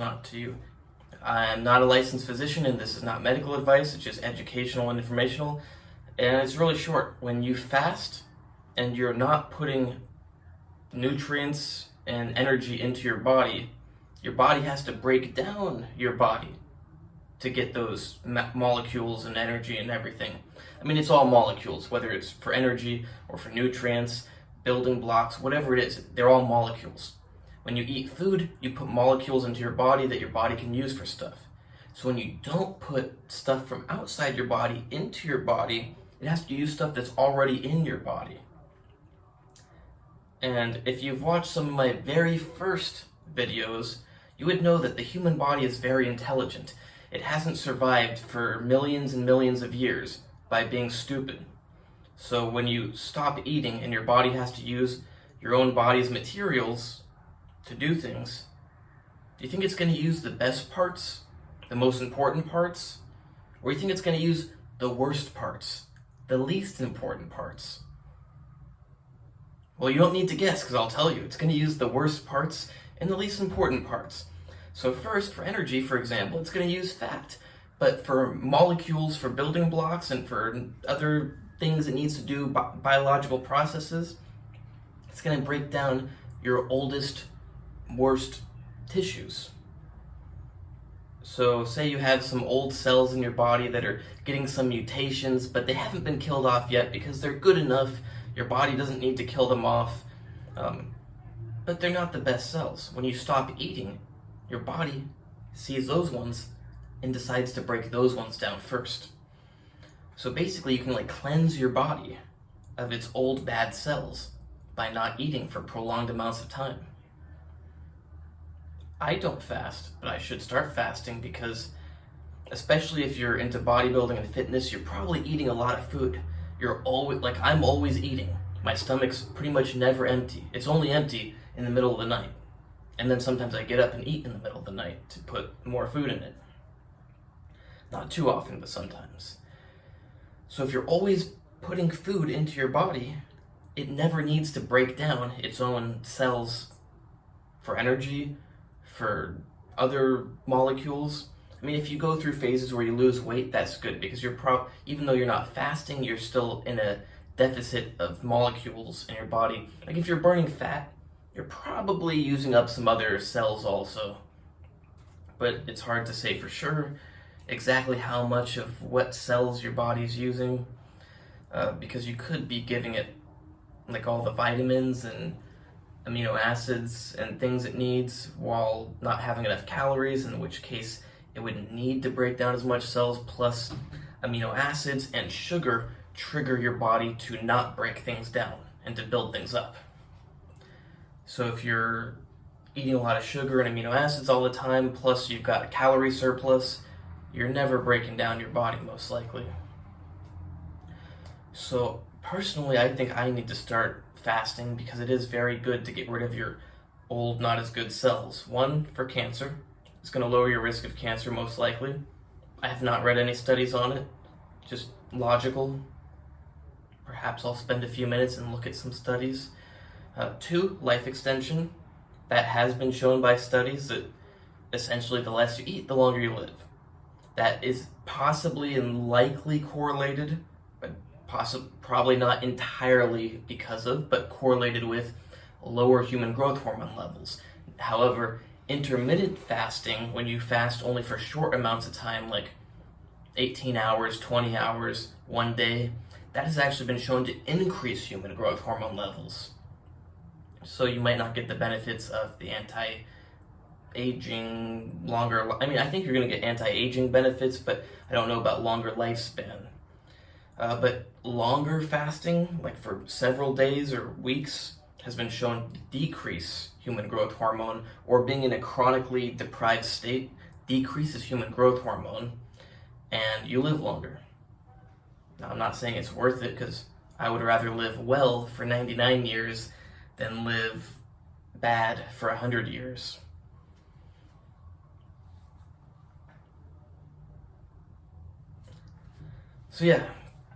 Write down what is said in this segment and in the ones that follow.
Not to you. I'm not a licensed physician, and this is not medical advice. It's just educational and informational. And it's really short. When you fast and you're not putting nutrients and energy into your body has to break down your body to get those molecules and energy and everything. I mean, it's all molecules, whether it's for energy or for nutrients, building blocks, whatever it is, they're all molecules. When you eat food, you put molecules into your body that your body can use for stuff. So when you don't put stuff from outside your body into your body, it has to use stuff that's already in your body. And if you've watched some of my very first videos, you would know that the human body is very intelligent. It hasn't survived for millions and millions of years by being stupid. So when you stop eating and your body has to use your own body's materials to do things, do you think it's going to use the best parts, the most important parts? Or do you think it's going to use the worst parts, the least important parts? Well, you don't need to guess, because I'll tell you. It's going to use the worst parts and the least important parts. So first, for energy, for example, it's going to use fat. But for molecules, for building blocks, and for other things it needs to do, biological processes, it's going to break down your oldest, worst tissues. So say you have some old cells in your body that are getting some mutations, but they haven't been killed off yet because they're good enough. Your body doesn't need to kill them off, but they're not the best cells. When you stop eating, your body sees those ones and decides to break those ones down first. So basically you can cleanse your body of its old bad cells by not eating for prolonged amounts of time. I don't fast, but I should start fasting because, especially if you're into bodybuilding and fitness, you're probably eating a lot of food. You're always, I'm always eating. My stomach's pretty much never empty. It's only empty in the middle of the night. And then sometimes I get up and eat in the middle of the night to put more food in it. Not too often, but sometimes. So if you're always putting food into your body, it never needs to break down its own cells for energy, for other molecules. I mean, if you go through phases where you lose weight, that's good, because even though you're not fasting, you're still in a deficit of molecules in your body. Like if you're burning fat, you're probably using up some other cells also. But it's hard to say for sure exactly how much of what cells your body's using, because you could be giving it all the vitamins and amino acids and things it needs while not having enough calories, in which case it wouldn't need to break down as much cells, plus amino acids and sugar trigger your body to not break things down and to build things up. So if you're eating a lot of sugar and amino acids all the time, plus you've got a calorie surplus, you're never breaking down your body, most likely. So personally, I think I need to start fasting because it is very good to get rid of your old, not as good cells. One, for cancer. It's going to lower your risk of cancer, most likely. I have not read any studies on it, just logical. Perhaps I'll spend a few minutes and look at some studies. Two, life extension. That has been shown by studies that essentially the less you eat, the longer you live. That is possibly and likely correlated, but probably not entirely because of, but correlated with lower human growth hormone levels. However, intermittent fasting, when you fast only for short amounts of time, like 18 hours, 20 hours, one day, that has actually been shown to increase human growth hormone levels. So you might not get the benefits of the anti-aging, I think you're going to get anti-aging benefits, but I don't know about longer lifespan. But longer fasting, like for several days or weeks, has been shown to decrease human growth hormone, or being in a chronically deprived state decreases human growth hormone, and you live longer. Now, I'm not saying it's worth it, because I would rather live well for 99 years than live bad for 100 years. So yeah,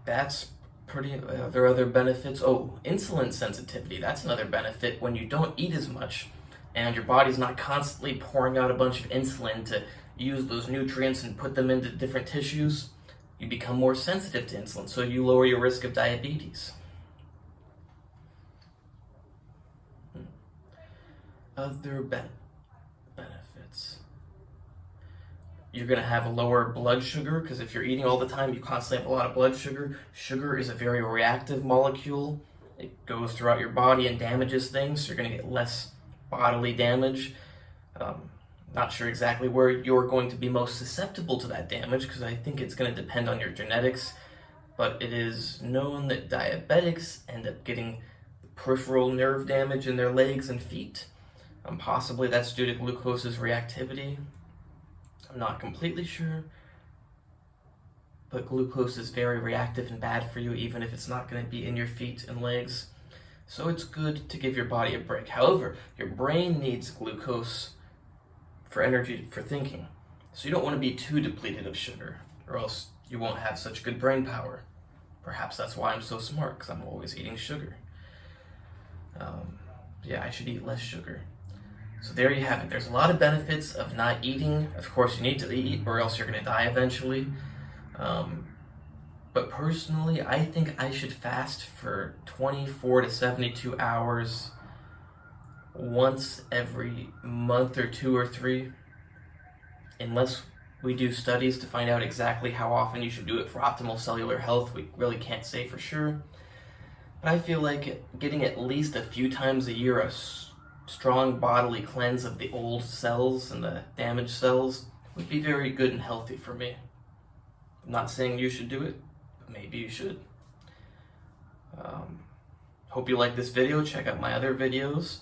that's there are other benefits. Oh, insulin sensitivity, that's another benefit. When you don't eat as much, and your body's not constantly pouring out a bunch of insulin to use those nutrients and put them into different tissues, you become more sensitive to insulin, so you lower your risk of diabetes. Other benefits. You're going to have a lower blood sugar, because if you're eating all the time, you constantly have a lot of blood sugar. Sugar is a very reactive molecule. It goes throughout your body and damages things, so you're going to get less bodily damage. Not sure exactly where you're going to be most susceptible to that damage, because I think it's going to depend on your genetics, but it is known that diabetics end up getting peripheral nerve damage in their legs and feet. Possibly that's due to glucose's reactivity. I'm not completely sure, but glucose is very reactive and bad for you, even if it's not going to be in your feet and legs. So it's good to give your body a break. However, your brain needs glucose for energy, for thinking. So you don't want to be too depleted of sugar, or else you won't have such good brain power. Perhaps that's why I'm so smart, because I'm always eating sugar. Yeah, I should eat less sugar. So there you have it. There's a lot of benefits of not eating. Of course, you need to eat, or else you're going to die eventually. But personally, I think I should fast for 24 to 72 hours once every month or 2 or 3, unless we do studies to find out exactly how often you should do it for optimal cellular health. We really can't say for sure. But I feel like getting at least a few times a year a strong bodily cleanse of the old cells and the damaged cells would be very good and healthy for me. I'm not saying you should do it, but maybe you should. Hope you like this video. Check out my other videos.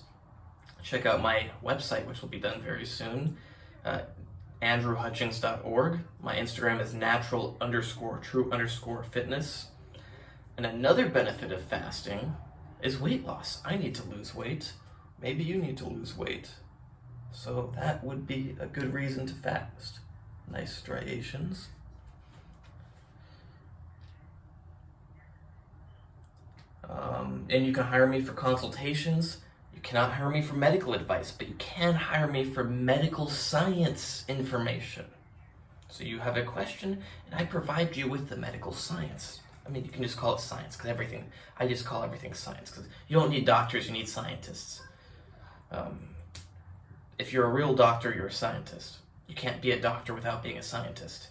Check out my website, which will be done very soon, andrewhutchings.org. My Instagram is natural_true_fitness. And another benefit of fasting is weight loss. I need to lose weight. Maybe you need to lose weight. So that would be a good reason to fast. Nice striations. And you can hire me for consultations. You cannot hire me for medical advice, but you can hire me for medical science information. So you have a question, and I provide you with the medical science. I mean, you can just call it science, because I just call everything science, because you don't need doctors, you need scientists. If you're a real doctor, you're a scientist. You can't be a doctor without being a scientist.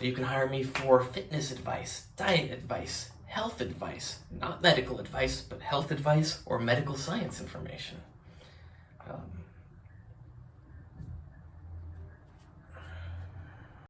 You can hire me for fitness advice, diet advice, health advice, not medical advice, but health advice or medical science information.